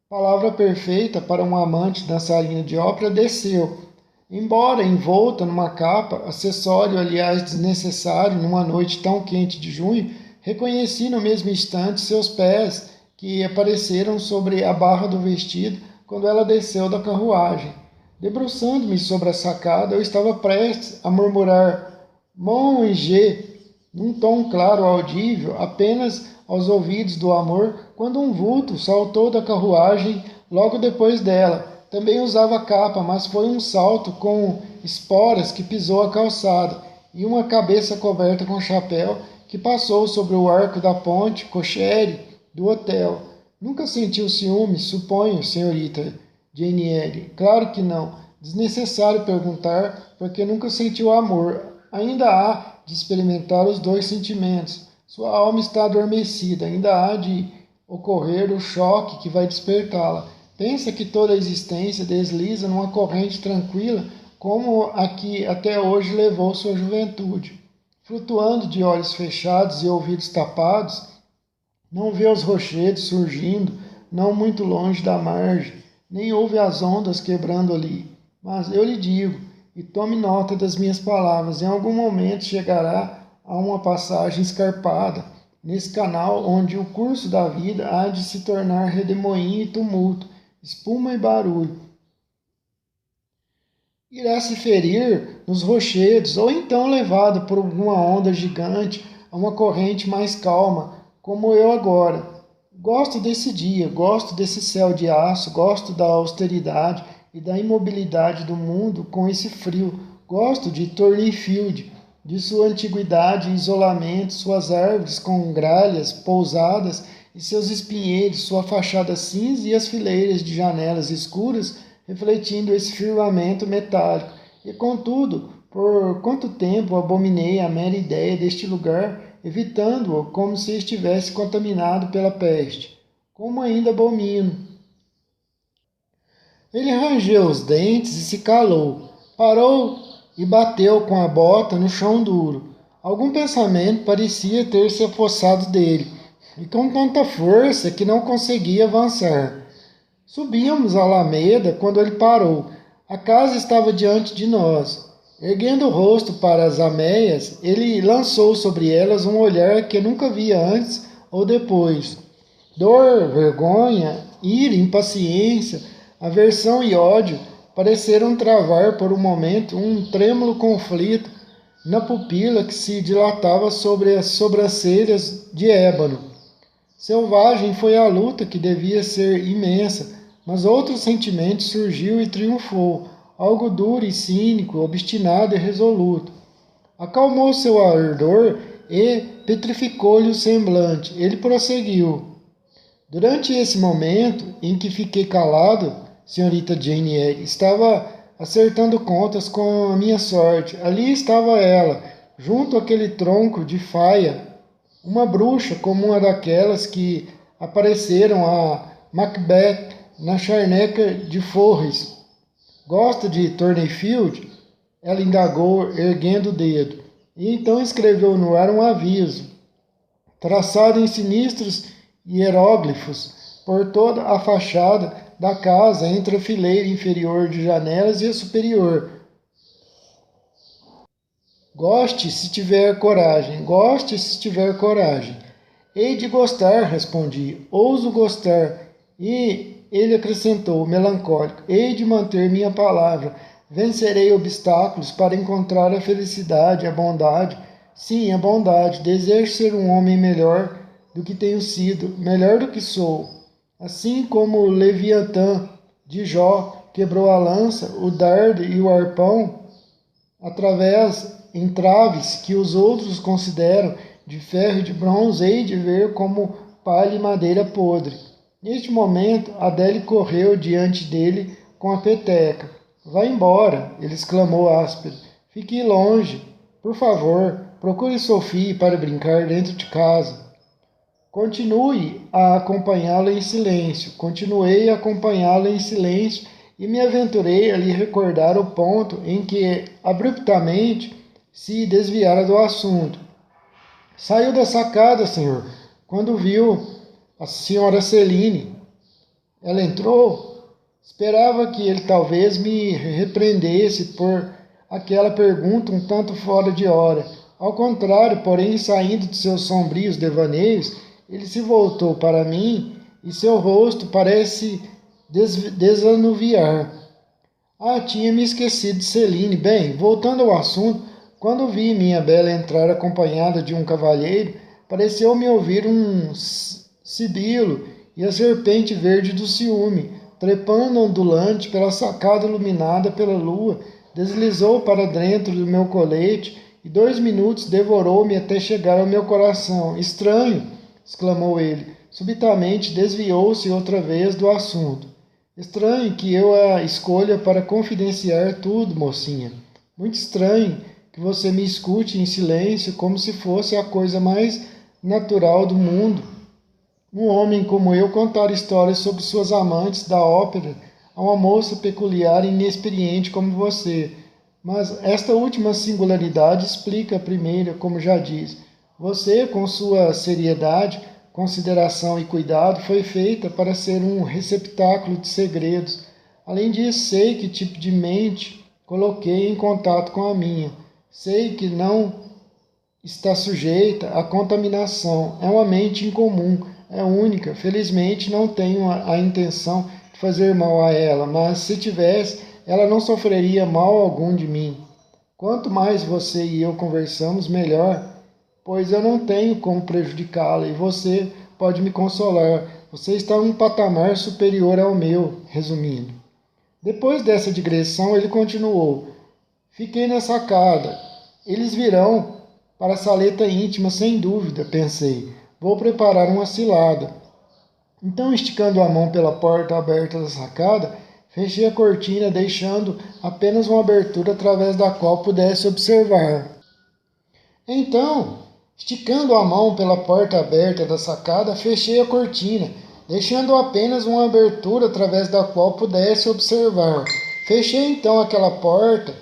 palavra perfeita para um amante dançarina de ópera, desceu. Embora envolta numa capa, acessório aliás desnecessário numa noite tão quente de junho, reconheci no mesmo instante seus pés que apareceram sobre a barra do vestido quando ela desceu da carruagem. Debruçando-me sobre a sacada, eu estava prestes a murmurar Mon Ange, num tom claro audível apenas aos ouvidos do amor, quando um vulto saltou da carruagem logo depois dela. Também usava capa, mas foi um salto com esporas que pisou a calçada, e uma cabeça coberta com chapéu que passou sobre o arco da ponte cochère do hotel. Nunca sentiu ciúme, suponho, senhorita Jane Eyre. Claro que não. Desnecessário perguntar, porque nunca sentiu amor. Ainda há de experimentar os dois sentimentos. Sua alma está adormecida, ainda há de ocorrer o choque que vai despertá-la. Pensa que toda a existência desliza numa corrente tranquila, como a que até hoje levou sua juventude. Flutuando de olhos fechados e ouvidos tapados, não vê os rochedos surgindo, não muito longe da margem, nem ouve as ondas quebrando ali. Mas eu lhe digo, e tome nota das minhas palavras, em algum momento chegará a uma passagem escarpada, nesse canal onde o curso da vida há de se tornar redemoinho e tumulto, espuma e barulho. Irá se ferir nos rochedos, ou então levado por alguma onda gigante a uma corrente mais calma, como eu agora. Gosto desse dia, gosto desse céu de aço, gosto da austeridade e da imobilidade do mundo com esse frio. Gosto de Thornfield, de sua antiguidade e isolamento, suas árvores com gralhas pousadas e seus espinheiros, sua fachada cinza e as fileiras de janelas escuras refletindo esse firmamento metálico. E contudo, por quanto tempo abominei a mera ideia deste lugar, evitando-o como se estivesse contaminado pela peste. Como ainda abomino. Ele rangeu os dentes e se calou. Parou e bateu com a bota no chão duro. Algum pensamento parecia ter se apossado dele, e com tanta força que não conseguia avançar. Subíamos a alameda quando ele parou. A casa estava diante de nós. Erguendo o rosto para as ameias, ele lançou sobre elas um olhar que nunca via antes ou depois. Dor, vergonha, ira, impaciência, aversão e ódio pareceram travar por um momento um trêmulo conflito na pupila que se dilatava sobre as sobrancelhas de ébano. Selvagem foi a luta que devia ser imensa, mas outro sentimento surgiu e triunfou, algo duro e cínico, obstinado e resoluto. acalmou seu ardor e petrificou-lhe o semblante. Ele prosseguiu. Durante esse momento em que fiquei calado, senhorita Jane Eyre, estava acertando contas com a minha sorte. Ali estava ela, junto àquele tronco de faia, uma bruxa como uma daquelas que apareceram a Macbeth na charneca de Forres. Gosta de Thornfield? Ela indagou, erguendo o dedo. E então escreveu no ar um aviso, traçado em sinistros hieróglifos, por toda a fachada da casa, entre a fileira inferior de janelas e a superior. Goste se tiver coragem, goste se tiver coragem. Hei de gostar, respondi, ouso gostar. E ele acrescentou, melancólico, hei de manter minha palavra. Vencerei obstáculos para encontrar a felicidade, a bondade. Sim, a bondade. Desejo ser um homem melhor do que tenho sido, melhor do que sou. Assim como o Leviatã de Jó quebrou a lança, o dardo e o arpão, através entraves que os outros consideram de ferro e de bronze, hei de ver como palha e madeira podre. Neste momento, Adele correu diante dele com a peteca. Vá embora, ele exclamou áspero. Fique longe. Por favor, procure Sophie para brincar dentro de casa. Continuei a acompanhá-la em silêncio e me aventurei a lhe recordar o ponto em que, abruptamente, se desviara do assunto. Saiu da sacada, senhor, quando viu a senhora Celine. Ela entrou. Esperava que ele talvez me repreendesse por aquela pergunta um tanto fora de hora. Ao contrário, porém, saindo de seus sombrios devaneios, ele se voltou para mim e seu rosto parece desanuviar. Tinha me esquecido de Celine. Bem, voltando ao assunto, quando vi minha bela entrar acompanhada de um cavalheiro, pareceu-me ouvir um sibilo e a serpente verde do ciúme, trepando ondulante pela sacada iluminada pela lua, deslizou para dentro do meu colete e 2 minutos devorou-me até chegar ao meu coração. Estranho! Exclamou ele. Subitamente desviou-se outra vez do assunto. Estranho que eu a escolha para confidenciar tudo, mocinha. Muito estranho que você me escute em silêncio como se fosse a coisa mais natural do mundo. Um homem como eu contar histórias sobre suas amantes da ópera a uma moça peculiar e inexperiente como você. Mas esta última singularidade explica a primeira, como já disse. Você, com sua seriedade, consideração e cuidado, foi feita para ser um receptáculo de segredos. Além disso, sei que tipo de mente coloquei em contato com a minha. Sei que não está sujeita à contaminação. É uma mente incomum, é única. Felizmente, não tenho a intenção de fazer mal a ela, mas se tivesse, ela não sofreria mal algum de mim. Quanto mais você e eu conversamos, melhor, pois eu não tenho como prejudicá-la e você pode me consolar. Você está em um patamar superior ao meu, resumindo. Depois dessa digressão, ele continuou. Fiquei na sacada. Eles virão para a saleta íntima, sem dúvida, pensei. Vou preparar uma cilada. Então, esticando a mão pela porta aberta da sacada, fechei a cortina, deixando apenas uma abertura através da qual pudesse observar. Então, esticando a mão pela porta aberta da sacada, fechei a cortina, deixando apenas uma abertura através da qual pudesse observar. Fechei então aquela porta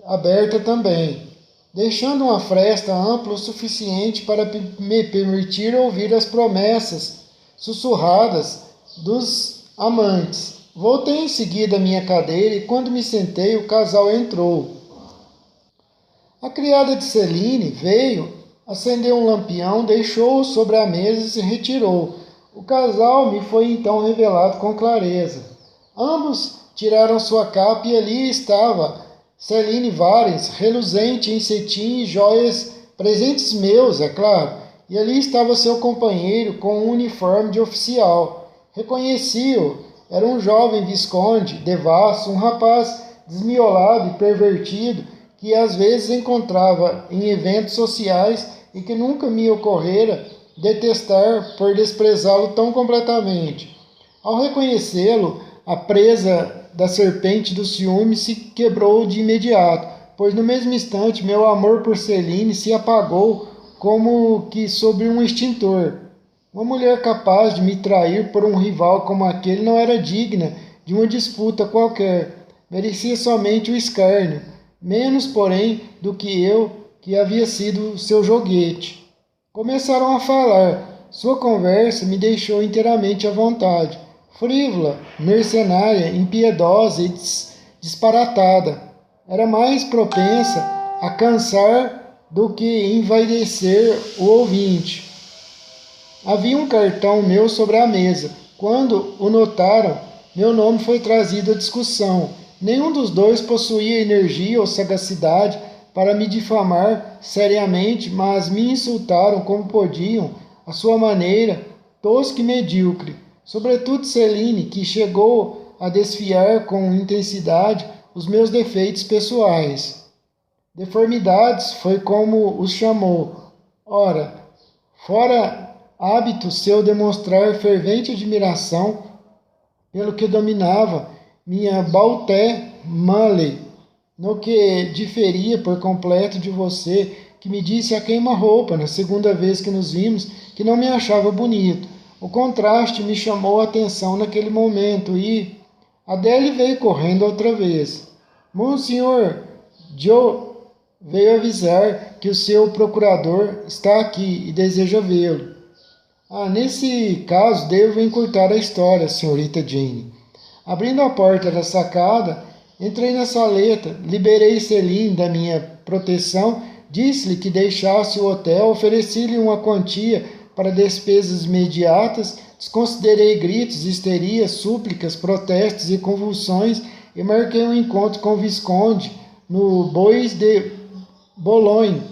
aberta também, deixando uma fresta ampla o suficiente para me permitir ouvir as promessas sussurradas dos amantes. Voltei em seguida à minha cadeira e quando me sentei, o casal entrou. A criada de Celine veio, acendeu um lampião, deixou-o sobre a mesa e se retirou. O casal me foi então revelado com clareza. Ambos tiraram sua capa e ali estava Celine Varens, reluzente em cetim e joias, presentes meus, é claro. E ali estava seu companheiro com um uniforme de oficial. Reconheci-o. Era um jovem visconde, devasso, um rapaz desmiolado e pervertido, que às vezes encontrava em eventos sociais e que nunca me ocorrera detestar por desprezá-lo tão completamente. Ao reconhecê-lo, a presa da serpente do ciúme se quebrou de imediato, pois no mesmo instante meu amor por Celine se apagou como que sob um extintor. Uma mulher capaz de me trair por um rival como aquele não era digna de uma disputa qualquer. Merecia somente o escárnio, menos, porém, do que eu, que havia sido seu joguete. Começaram a falar. Sua conversa me deixou inteiramente à vontade. Frívola, mercenária, impiedosa e disparatada. Era mais propensa a cansar do que envaidecer o ouvinte. Havia um cartão meu sobre a mesa. Quando o notaram, meu nome foi trazido à discussão. Nenhum dos dois possuía energia ou sagacidade para me difamar seriamente, mas me insultaram como podiam, à sua maneira, tosca e medíocre. Sobretudo Celine, que chegou a desfiar com intensidade os meus defeitos pessoais. Deformidades foi como os chamou. Ora, fora hábito seu demonstrar fervente admiração pelo que dominava minha Balté Manley, no que diferia por completo de você, que me disse a queima-roupa na segunda vez que nos vimos que não me achava bonito. O contraste me chamou a atenção naquele momento e Adele veio correndo outra vez. Monsenhor, Joe veio avisar que o seu procurador está aqui e deseja vê-lo. Nesse caso, devo encurtar a história, senhorita Jane. Abrindo a porta da sacada, entrei na saleta, liberei Celine da minha proteção, disse-lhe que deixasse o hotel, ofereci-lhe uma quantia para despesas imediatas, desconsiderei gritos, histerias, súplicas, protestos e convulsões e marquei um encontro com o Visconde no Bois de Boulogne.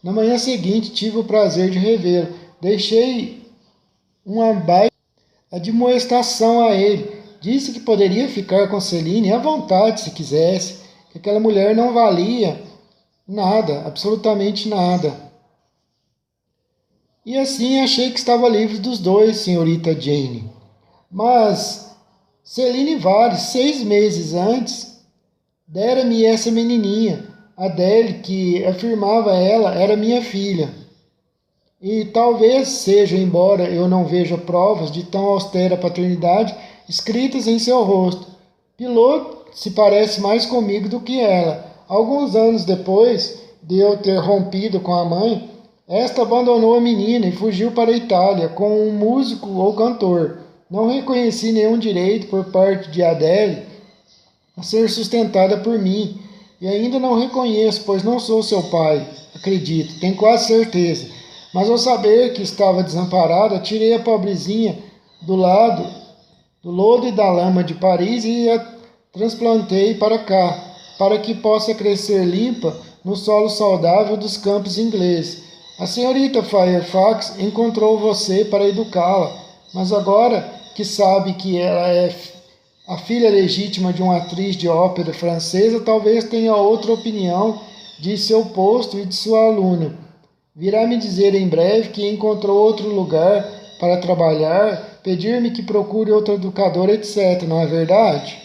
Na manhã seguinte tive o prazer de revê-lo. Deixei uma baita admoestação a ele. Disse que poderia ficar com Celine à vontade se quisesse, que aquela mulher não valia nada, absolutamente nada. E assim achei que estava livre dos dois, senhorita Jane. Mas Celine vale 6 meses antes, dera-me essa menininha, Adele, que afirmava ela era minha filha. E talvez seja, embora eu não veja provas de tão austera paternidade escritas em seu rosto. Pilot se parece mais comigo do que ela. Alguns anos depois de eu ter rompido com a mãe, esta abandonou a menina e fugiu para a Itália com um músico ou cantor. Não reconheci nenhum direito por parte de Adele a ser sustentada por mim. E ainda não reconheço, pois não sou seu pai, acredito, tenho quase certeza. Mas ao saber que estava desamparada, tirei a pobrezinha do lodo e da lama de Paris e a transplantei para cá, para que possa crescer limpa no solo saudável dos campos ingleses. A senhorita Fairfax encontrou você para educá-la, mas agora que sabe que ela é a filha legítima de uma atriz de ópera francesa, talvez tenha outra opinião de seu posto e de sua aluna. Virá me dizer em breve que encontrou outro lugar para trabalhar, pedir-me que procure outro educador, etc. Não é verdade?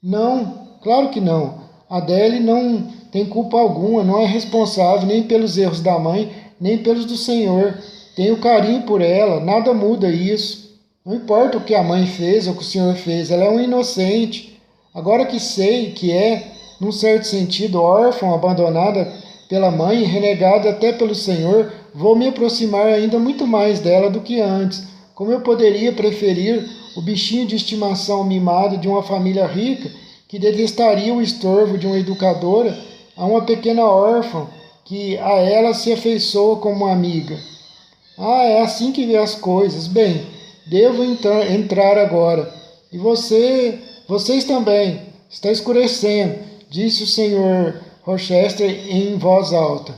Não, claro que não. Adele não tem culpa alguma, não é responsável nem pelos erros da mãe, nem pelos do senhor. Tenho carinho por ela, nada muda isso. Não importa o que a mãe fez ou o que o senhor fez, ela é um inocente. Agora que sei que é, num certo sentido, órfã, abandonada pela mãe e renegada até pelo senhor, vou me aproximar ainda muito mais dela do que antes. Como eu poderia preferir o bichinho de estimação mimado de uma família rica, que detestaria o estorvo de uma educadora, a uma pequena órfã que a ela se afeiçoa como uma amiga? É assim que vê as coisas. Bem, devo entrar agora. E vocês também. Está escurecendo, disse o senhor Rochester em voz alta.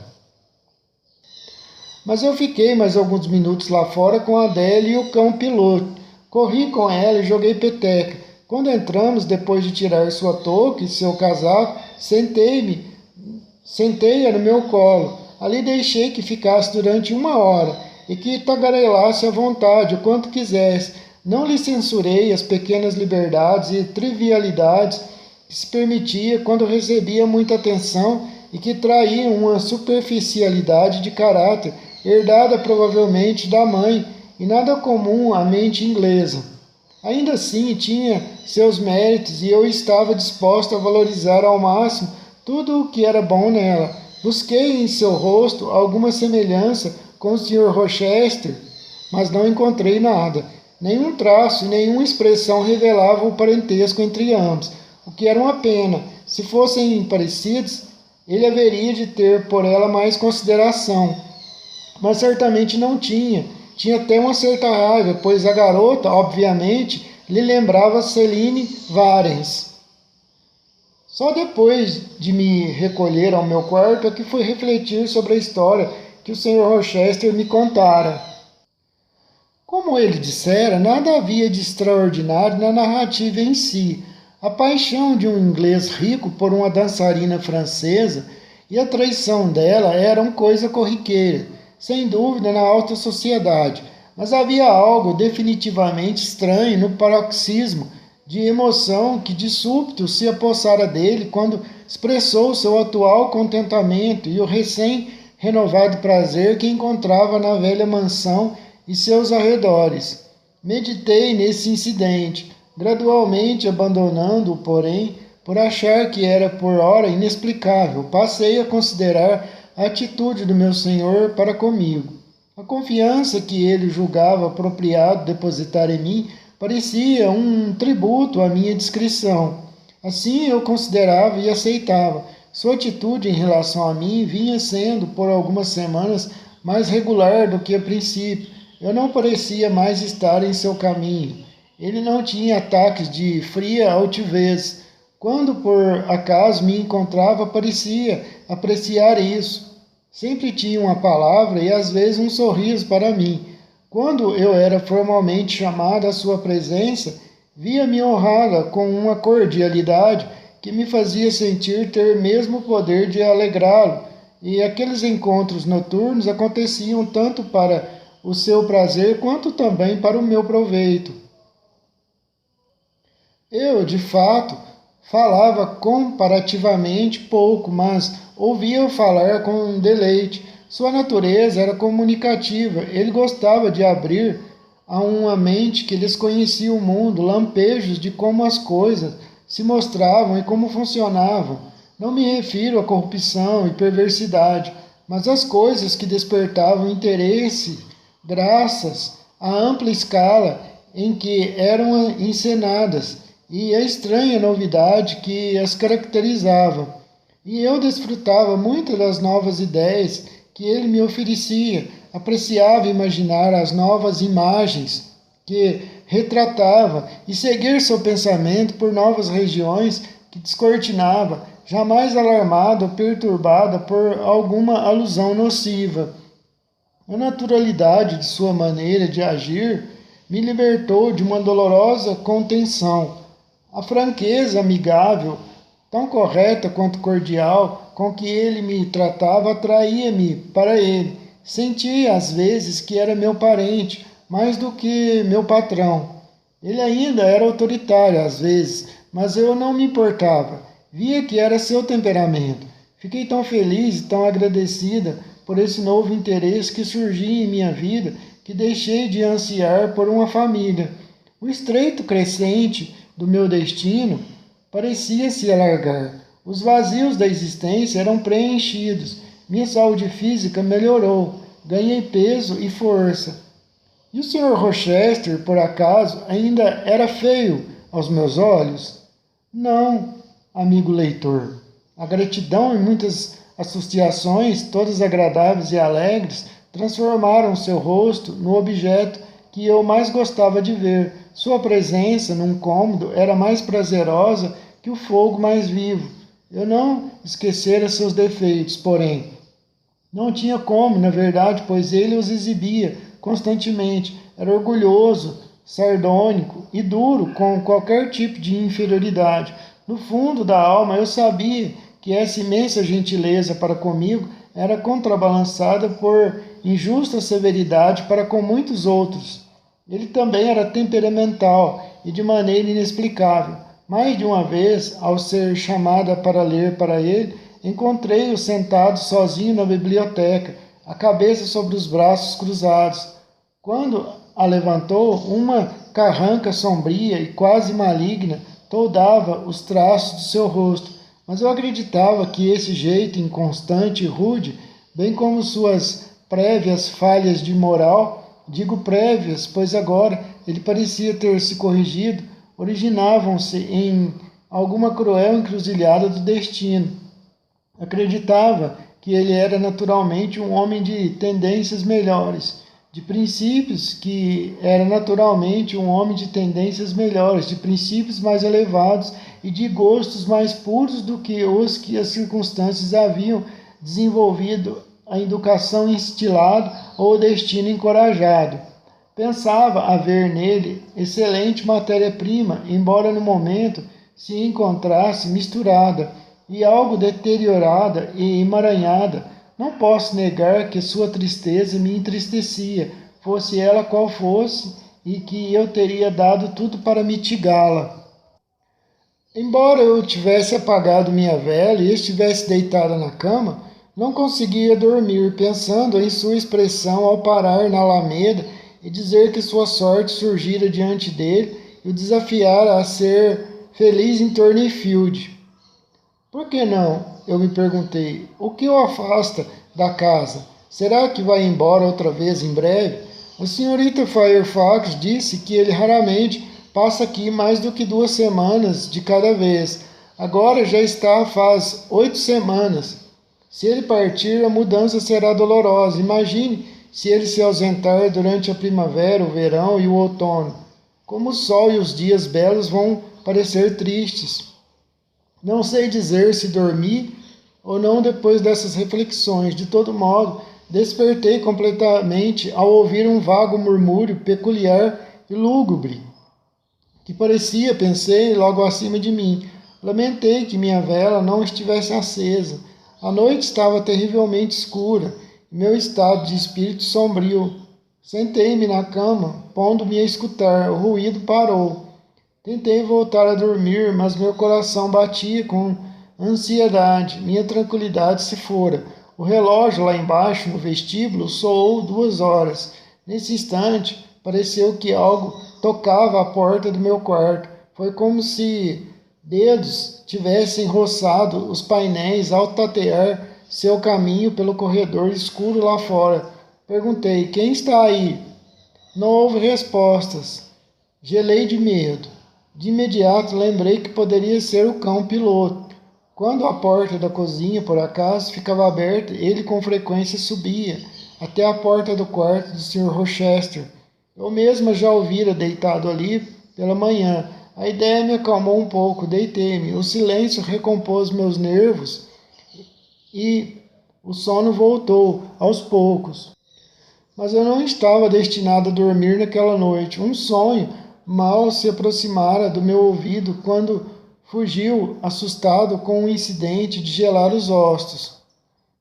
Mas eu fiquei mais alguns minutos lá fora com a Adele e o cão piloto. Corri com ela e joguei peteca. Quando entramos, depois de tirar sua touca e seu casaco, sentei-me Sentei-a no meu colo. Ali deixei que ficasse durante 1 hora e que tagarelasse à vontade o quanto quisesse. Não lhe censurei as pequenas liberdades e trivialidades que se permitia quando recebia muita atenção e que traíam uma superficialidade de caráter herdada provavelmente da mãe e nada comum à mente inglesa. Ainda assim, tinha seus méritos e eu estava disposto a valorizar ao máximo tudo o que era bom nela. Busquei em seu rosto alguma semelhança com o Sr. Rochester, mas não encontrei nada. Nenhum traço e nenhuma expressão revelavam o parentesco entre ambos, o que era uma pena. Se fossem parecidos, ele haveria de ter por ela mais consideração. Mas certamente não tinha. Tinha até uma certa raiva, pois a garota, obviamente, lhe lembrava Celine Varens. Só depois de me recolher ao meu quarto é que fui refletir sobre a história que o Sr. Rochester me contara. Como ele dissera, nada havia de extraordinário na narrativa em si. A paixão de um inglês rico por uma dançarina francesa e a traição dela eram coisa corriqueira, sem dúvida na alta sociedade, mas havia algo definitivamente estranho no paroxismo de emoção que de súbito se apossara dele quando expressou seu atual contentamento e o recém-renovado prazer que encontrava na velha mansão e seus arredores. Meditei nesse incidente, gradualmente abandonando-o, porém, por achar que era por ora inexplicável. Passei a considerar a atitude do meu senhor para comigo. A confiança que ele julgava apropriado depositar em mim parecia um tributo à minha discrição. Assim eu considerava e aceitava. Sua atitude em relação a mim vinha sendo, por algumas semanas, mais regular do que a princípio. Eu não parecia mais estar em seu caminho. Ele não tinha ataques de fria altivez. Quando por acaso me encontrava, parecia apreciar isso. Sempre tinha uma palavra e às vezes um sorriso para mim. Quando eu era formalmente chamado à sua presença, via-me honrá-la com uma cordialidade que me fazia sentir ter mesmo o poder de alegrá-lo, e aqueles encontros noturnos aconteciam tanto para o seu prazer quanto também para o meu proveito. Eu, de fato, falava comparativamente pouco, mas ouvia-o falar com deleite. Sua natureza era comunicativa. Ele gostava de abrir a uma mente que desconhecia o mundo lampejos de como as coisas se mostravam e como funcionavam. Não me refiro à corrupção e perversidade, mas às coisas que despertavam interesse graças à ampla escala em que eram encenadas e a estranha novidade que as caracterizava. E eu desfrutava muito das novas ideias que ele me oferecia, apreciava imaginar as novas imagens que retratava e seguir seu pensamento por novas regiões que descortinava, jamais alarmado ou perturbada por alguma alusão nociva. A naturalidade de sua maneira de agir me libertou de uma dolorosa contenção. A franqueza amigável, tão correta quanto cordial, com que ele me tratava atraía-me para ele. Sentia às vezes que era meu parente, mais do que meu patrão. Ele ainda era autoritário às vezes, mas eu não me importava. Via que era seu temperamento. Fiquei tão feliz e tão agradecida por esse novo interesse que surgia em minha vida que deixei de ansiar por uma família. O estreito crescente do meu destino parecia se alargar. Os vazios da existência eram preenchidos. Minha saúde física melhorou. Ganhei peso e força. E o Sr. Rochester, por acaso, ainda era feio aos meus olhos? Não, amigo leitor. A gratidão e muitas associações, todas agradáveis e alegres, transformaram seu rosto no objeto que eu mais gostava de ver. Sua presença num cômodo era mais prazerosa que o fogo mais vivo. Eu não esquecera seus defeitos, porém, não tinha como, na verdade, pois ele os exibia constantemente. Era orgulhoso, sardônico e duro com qualquer tipo de inferioridade. No fundo da alma, eu sabia que essa imensa gentileza para comigo era contrabalançada por injusta severidade para com muitos outros. Ele também era temperamental e de maneira inexplicável. Mais de uma vez, ao ser chamada para ler para ele, encontrei-o sentado sozinho na biblioteca, a cabeça sobre os braços cruzados. Quando a levantou, uma carranca sombria e quase maligna toldava os traços do seu rosto, mas eu acreditava que esse jeito inconstante e rude, bem como suas prévias falhas de moral, digo prévias, pois agora ele parecia ter se corrigido, originavam-se em alguma cruel encruzilhada do destino. Acreditava que ele era naturalmente um homem de tendências melhores, de princípios que era naturalmente um homem de tendências melhores, de princípios mais elevados e de gostos mais puros do que os que as circunstâncias haviam desenvolvido, a educação instilado ou o destino encorajado. Pensava haver nele excelente matéria-prima, embora no momento se encontrasse misturada e algo deteriorada e emaranhada. Não posso negar que sua tristeza me entristecia, fosse ela qual fosse, e que eu teria dado tudo para mitigá-la. Embora eu tivesse apagado minha vela e estivesse deitada na cama, não conseguia dormir, pensando em sua expressão ao parar na alameda e dizer que sua sorte surgira diante dele e o desafiara a ser feliz em Thornfield. Por que não? Eu me perguntei. O que o afasta da casa? Será que vai embora outra vez em breve? A senhorita Fairfax disse que ele raramente passa aqui mais do que 2 semanas de cada vez. Agora já está faz 8 semanas. Se ele partir, a mudança será dolorosa. Imagine se ele se ausentar durante a primavera, o verão e o outono. Como o sol e os dias belos vão parecer tristes. Não sei dizer se dormi ou não depois dessas reflexões. De todo modo, despertei completamente ao ouvir um vago murmúrio peculiar e lúgubre, que parecia, pensei, logo acima de mim. Lamentei que minha vela não estivesse acesa. A noite estava terrivelmente escura e meu estado de espírito sombrio. Sentei-me na cama, pondo-me a escutar. O ruído parou. Tentei voltar a dormir, mas meu coração batia com ansiedade. Minha tranquilidade se fora. O relógio lá embaixo, no vestíbulo, soou 2 horas. Nesse instante, pareceu que algo tocava a porta do meu quarto. Foi como se dedos tivessem roçado os painéis ao tatear seu caminho pelo corredor escuro lá fora. Perguntei, quem está aí? Não houve respostas. Gelei de medo. De imediato lembrei que poderia ser o cão piloto. Quando a porta da cozinha, por acaso, ficava aberta, ele com frequência subia até a porta do quarto do Sr. Rochester. Eu mesma já o vira deitado ali pela manhã. A ideia me acalmou um pouco, deitei-me. O silêncio recompôs meus nervos e o sono voltou, aos poucos. Mas eu não estava destinado a dormir naquela noite. Um sonho mal se aproximara do meu ouvido quando fugiu, assustado com um incidente de gelar os ossos.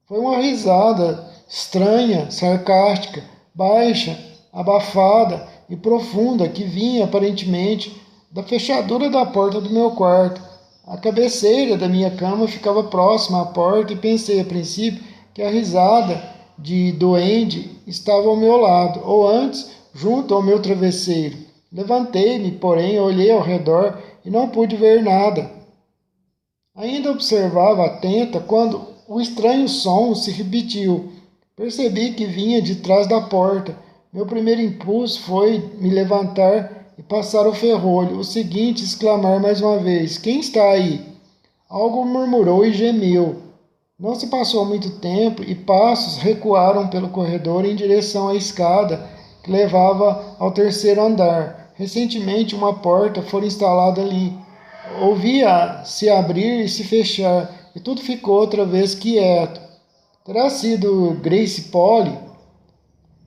Foi uma risada estranha, sarcástica, baixa, abafada e profunda que vinha aparentemente da fechadura da porta do meu quarto. A cabeceira da minha cama ficava próxima à porta e pensei a princípio que a risada de duende estava ao meu lado, ou antes, junto ao meu travesseiro. Levantei-me, porém, olhei ao redor e não pude ver nada. Ainda observava atenta quando o estranho som se repetiu. Percebi que vinha de trás da porta. Meu primeiro impulso foi me levantar e passar o ferrolho. O seguinte, exclamar mais uma vez, quem está aí? Algo murmurou e gemeu. Não se passou muito tempo e passos recuaram pelo corredor em direção à escada que levava ao 3º andar. Recentemente uma porta fora instalada ali. Ouvia se abrir e se fechar, e tudo ficou outra vez quieto. Terá sido Grace Polly?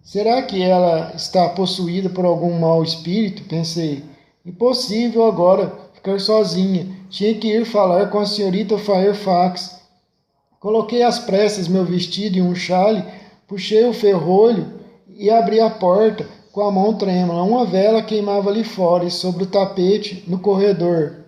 Será que ela está possuída por algum mau espírito? Pensei. Impossível agora ficar sozinha. Tinha que ir falar com a senhorita Fairfax. Coloquei às pressas meu vestido e um chale, puxei o ferrolho e abri a porta com a mão trêmula. Uma vela queimava ali fora e sobre o tapete no corredor.